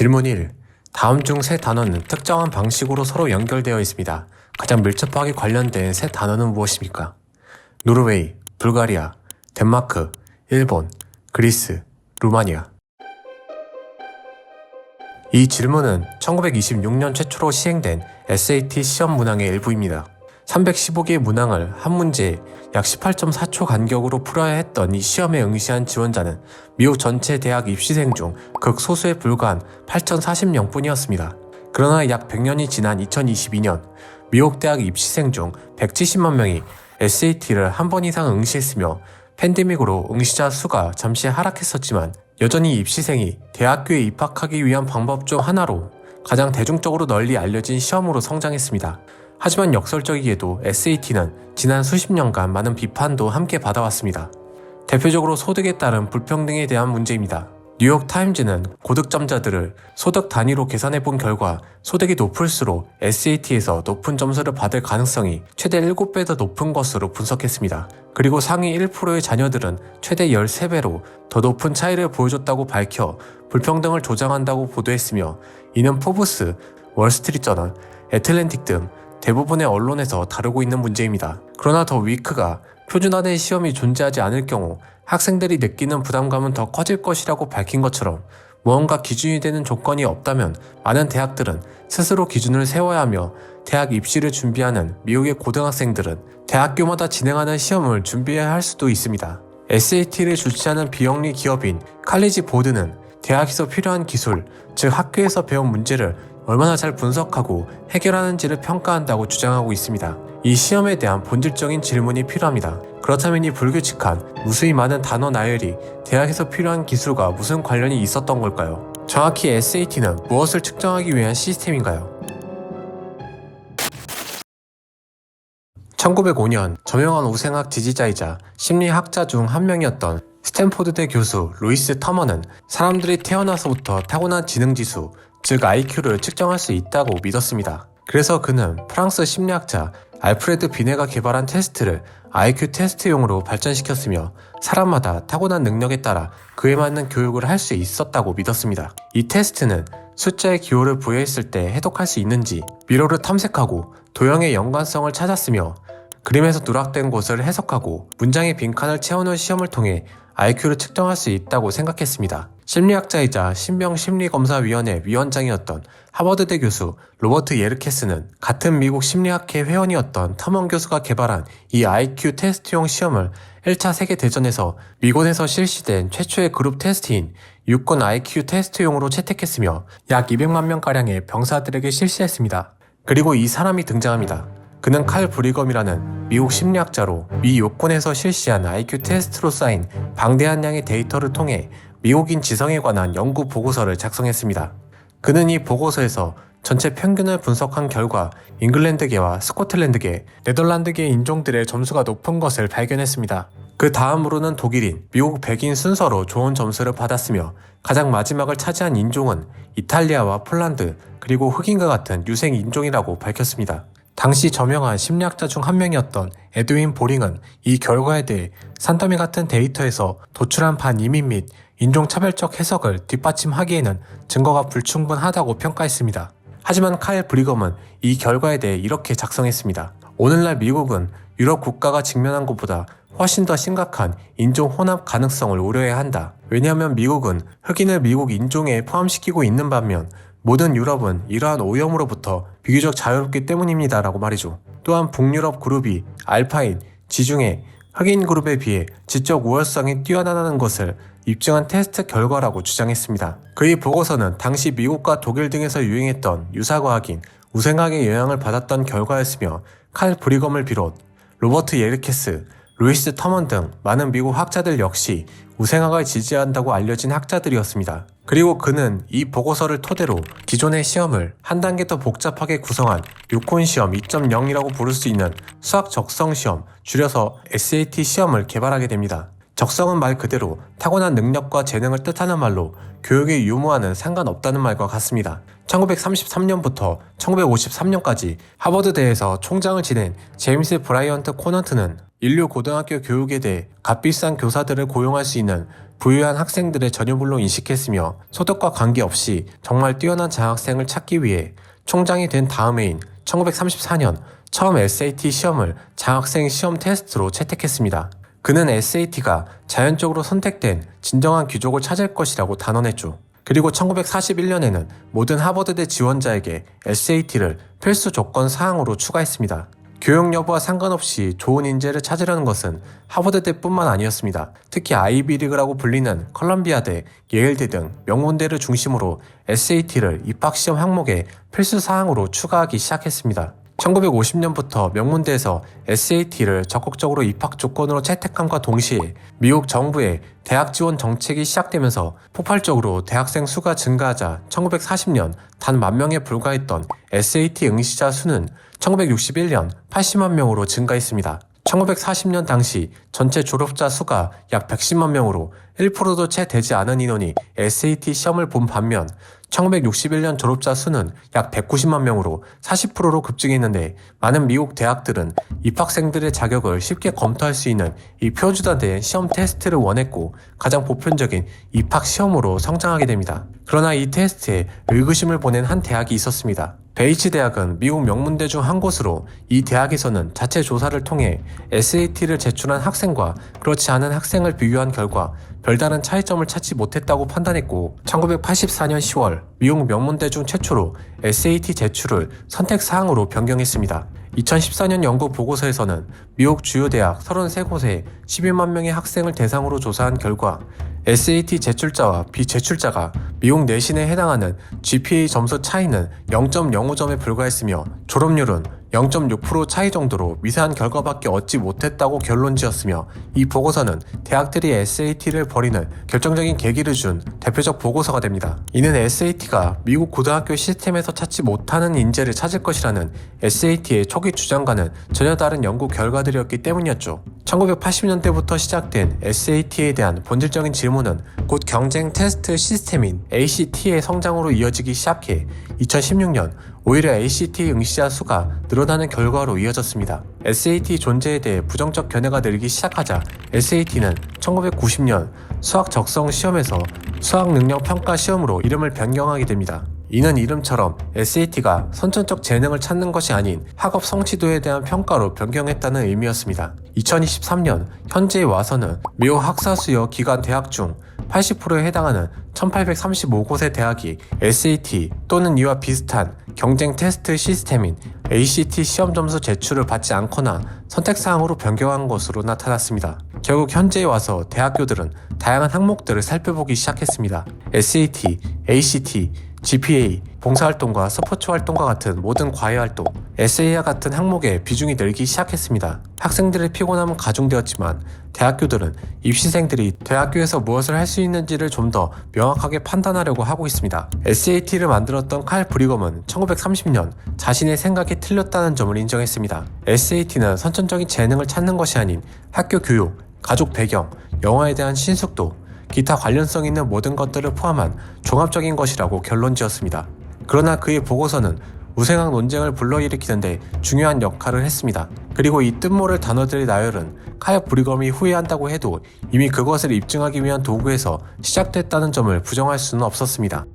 질문 1. 다음 중 세 단어는 특정한 방식으로 서로 연결되어 있습니다. 가장 밀접하게 관련된 세 단어는 무엇입니까? 노르웨이, 불가리아, 덴마크, 일본, 그리스, 루마니아. 이 질문은 1926년 최초로 시행된 SAT 시험 문항의 일부입니다. 315개의 문항을 한 문제에 약 18.4초 간격으로 풀어야 했던 이 시험에 응시한 지원자는 미국 전체 대학 입시생 중 극소수에 불과한 8,040명뿐이었습니다. 그러나 약 100년이 지난 2022년 미국 대학 입시생 중 170만 명이 SAT를 한 번 이상 응시했으며 팬데믹으로 응시자 수가 잠시 하락했었지만 여전히 입시생이 대학교에 입학하기 위한 방법 중 하나로 가장 대중적으로 널리 알려진 시험으로 성장했습니다. 하지만 역설적이게도 SAT는 지난 수십 년간 많은 비판도 함께 받아왔습니다. 대표적으로 소득에 따른 불평등에 대한 문제입니다. 뉴욕타임즈는 고득점자들을 소득 단위로 계산해본 결과 소득이 높을수록 SAT에서 높은 점수를 받을 가능성이 최대 7배 더 높은 것으로 분석했습니다. 그리고 상위 1%의 자녀들은 최대 13배로 더 높은 차이를 보여줬다고 밝혀 불평등을 조장한다고 보도했으며 이는 포브스, 월스트리트저널, 애틀랜틱 등 대부분의 언론에서 다루고 있는 문제입니다. 그러나 더 위크가 표준화된 시험이 존재하지 않을 경우 학생들이 느끼는 부담감은 더 커질 것이라고 밝힌 것처럼 무언가 기준이 되는 조건이 없다면 많은 대학들은 스스로 기준을 세워야 하며 대학 입시를 준비하는 미국의 고등학생들은 대학교마다 진행하는 시험을 준비해야 할 수도 있습니다. SAT를 주최하는 비영리 기업인 칼리지 보드는 대학에서 필요한 기술, 즉 학교에서 배운 문제를 얼마나 잘 분석하고 해결하는지를 평가한다고 주장하고 있습니다. 이 시험에 대한 본질적인 질문이 필요합니다. 그렇다면 이 불규칙한 무수히 많은 단어 나열이 대학에서 필요한 기술과 무슨 관련이 있었던 걸까요? 정확히 SAT는 무엇을 측정하기 위한 시스템인가요? 1905년 저명한 우생학 지지자이자 심리학자 중 한 명이었던 스탠포드대 교수 루이스 터먼은 사람들이 태어나서부터 타고난 지능지수, 즉 IQ를 측정할 수 있다고 믿었습니다. 그래서 그는 프랑스 심리학자 알프레드 비네가 개발한 테스트를 IQ 테스트용으로 발전시켰으며 사람마다 타고난 능력에 따라 그에 맞는 교육을 할 수 있었다고 믿었습니다. 이 테스트는 숫자의 기호를 부여했을 때 해독할 수 있는지 미로를 탐색하고 도형의 연관성을 찾았으며 그림에서 누락된 곳을 해석하고 문장의 빈칸을 채우는 시험을 통해 IQ를 측정할 수 있다고 생각했습니다. 심리학자이자 신병심리검사위원회 위원장이었던 하버드대 교수 로버트 예르케스는 같은 미국 심리학회 회원이었던 터먼 교수가 개발한 이 IQ 테스트용 시험을 1차 세계대전에서 미군에서 실시된 최초의 그룹 테스트인 육군 IQ 테스트용으로 채택했으며 약 200만 명가량의 병사들에게 실시했습니다. 그리고 이 사람이 등장합니다. 그는 칼 브리검이라는 미국 심리학자로 미 육군에서 실시한 IQ 테스트로 쌓인 방대한 양의 데이터를 통해 미국인 지성에 관한 연구 보고서를 작성했습니다. 그는 이 보고서에서 전체 평균을 분석한 결과 잉글랜드계와 스코틀랜드계, 네덜란드계 인종들의 점수가 높은 것을 발견했습니다. 그 다음으로는 독일인, 미국 백인 순서로 좋은 점수를 받았으며 가장 마지막을 차지한 인종은 이탈리아와 폴란드, 그리고 흑인과 같은 유생 인종이라고 밝혔습니다. 당시 저명한 심리학자 중 한 명이었던 에드윈 보링은 이 결과에 대해 산더미 같은 데이터에서 도출한 반이민 및 인종차별적 해석을 뒷받침하기에는 증거가 불충분하다고 평가했습니다. 하지만 칼 브리검은 이 결과에 대해 이렇게 작성했습니다. 오늘날 미국은 유럽 국가가 직면한 것보다 훨씬 더 심각한 인종 혼합 가능성을 우려해야 한다. 왜냐하면 미국은 흑인을 미국 인종에 포함시키고 있는 반면 모든 유럽은 이러한 오염으로부터 비교적 자유롭기 때문입니다 라고 말이죠. 또한 북유럽 그룹이 알파인, 지중해, 흑인 그룹에 비해 지적 우월성이 뛰어나다는 것을 입증한 테스트 결과라고 주장했습니다. 그의 보고서는 당시 미국과 독일 등에서 유행했던 유사과학인 우생학의 영향을 받았던 결과였으며 칼 브리검을 비롯 로버트 예르케스, 루이스 터먼 등 많은 미국 학자들 역시 우생학을 지지한다고 알려진 학자들이었습니다. 그리고 그는 이 보고서를 토대로 기존의 시험을 한 단계 더 복잡하게 구성한 육군시험 2.0이라고 부를 수 있는 수학 적성시험, 줄여서 SAT 시험을 개발하게 됩니다. 적성은 말 그대로 타고난 능력과 재능을 뜻하는 말로 교육의 유무와는 상관없다는 말과 같습니다. 1933년부터 1953년까지 하버드대에서 총장을 지낸 제임스 브라이언트 코넌트는 인류 고등학교 교육에 대해 값비싼 교사들을 고용할 수 있는 부유한 학생들의 전유물로 인식했으며 소득과 관계없이 정말 뛰어난 장학생을 찾기 위해 총장이 된 다음해인 1934년 처음 SAT 시험을 장학생 시험 테스트로 채택했습니다. 그는 SAT가 자연적으로 선택된 진정한 귀족을 찾을 것이라고 단언했죠. 그리고 1941년에는 모든 하버드대 지원자에게 SAT를 필수 조건 사항으로 추가했습니다. 교육 여부와 상관없이 좋은 인재를 찾으려는 것은 하버드대뿐만 아니었습니다. 특히 아이비리그라고 불리는 컬럼비아대, 예일대 등 명문대를 중심으로 SAT를 입학시험 항목의 필수 사항으로 추가하기 시작했습니다. 1950년부터 명문대에서 SAT를 적극적으로 입학 조건으로 채택함과 동시에 미국 정부의 대학 지원 정책이 시작되면서 폭발적으로 대학생 수가 증가하자 1940년 단 10,000명에 불과했던 SAT 응시자 수는 1961년 80만 명으로 증가했습니다. 1940년 당시 전체 졸업자 수가 약 110만 명으로 1%도 채 되지 않은 인원이 SAT 시험을 본 반면 1961년 졸업자 수는 약 190만 명으로 40%로 급증했는데 많은 미국 대학들은 입학생들의 자격을 쉽게 검토할 수 있는 이 표준화된 시험 테스트를 원했고 가장 보편적인 입학 시험으로 성장하게 됩니다. 그러나 이 테스트에 의구심을 보낸 한 대학이 있었습니다. 베이츠 대학은 미국 명문대 중 한 곳으로 이 대학에서는 자체 조사를 통해 SAT를 제출한 학생과 그렇지 않은 학생을 비교한 결과 별다른 차이점을 찾지 못했다고 판단했고 1984년 10월 미국 명문대 중 최초로 SAT 제출을 선택사항으로 변경했습니다. 2014년 연구 보고서에서는 미국 주요 대학 33곳에 12만 명의 학생을 대상으로 조사한 결과 SAT 제출자와 비제출자가 미국 내신에 해당하는 GPA 점수 차이는 0.05점에 불과했으며 졸업률은 0.6% 차이 정도로 미세한 결과밖에 얻지 못했다고 결론지었으며 이 보고서는 대학들이 SAT를 버리는 결정적인 계기를 준 대표적 보고서가 됩니다. 이는 SAT가 미국 고등학교 시스템에서 찾지 못하는 인재를 찾을 것이라는 SAT의 초기 주장과는 전혀 다른 연구 결과들이었기 때문이었죠. 1980년대부터 시작된 SAT에 대한 본질적인 질문은 곧 경쟁 테스트 시스템인 ACT의 성장으로 이어지기 시작해 2016년 오히려 ACT 응시자 수가 늘어나는 결과로 이어졌습니다. SAT 존재에 대해 부정적 견해가 늘기 시작하자 SAT는 1990년 수학 적성 시험에서 수학 능력 평가 시험으로 이름을 변경하게 됩니다. 이는 이름처럼 SAT가 선천적 재능을 찾는 것이 아닌 학업 성취도에 대한 평가로 변경했다는 의미였습니다. 2023년 현재에 와서는 미국 학사수여 기관 대학 중 80%에 해당하는 1835곳의 대학이 SAT 또는 이와 비슷한 경쟁 테스트 시스템인 ACT 시험 점수 제출을 받지 않거나 선택사항으로 변경한 것으로 나타났습니다. 결국 현재에 와서 대학교들은 다양한 항목들을 살펴보기 시작했습니다. SAT, ACT, GPA, 봉사활동과 스포츠 활동과 같은 모든 과외활동, 에세이와 같은 항목에 비중이 늘기 시작했습니다. 학생들의 피곤함은 가중되었지만 대학교들은 입시생들이 대학교에서 무엇을 할 수 있는지를 좀 더 명확하게 판단하려고 하고 있습니다. SAT를 만들었던 칼 브리검은 1930년 자신의 생각이 틀렸다는 점을 인정했습니다. SAT는 선천적인 재능을 찾는 것이 아닌 학교 교육, 가족 배경, 영어에 대한 신숙도, 기타 관련성 있는 모든 것들을 포함한 종합적인 것이라고 결론지었습니다. 그러나 그의 보고서는 우생학 논쟁을 불러일으키는데 중요한 역할을 했습니다. 그리고 이 뜻모를 단어들의 나열은 칼 브리검이 후회한다고 해도 이미 그것을 입증하기 위한 도구에서 시작됐다는 점을 부정할 수는 없었습니다.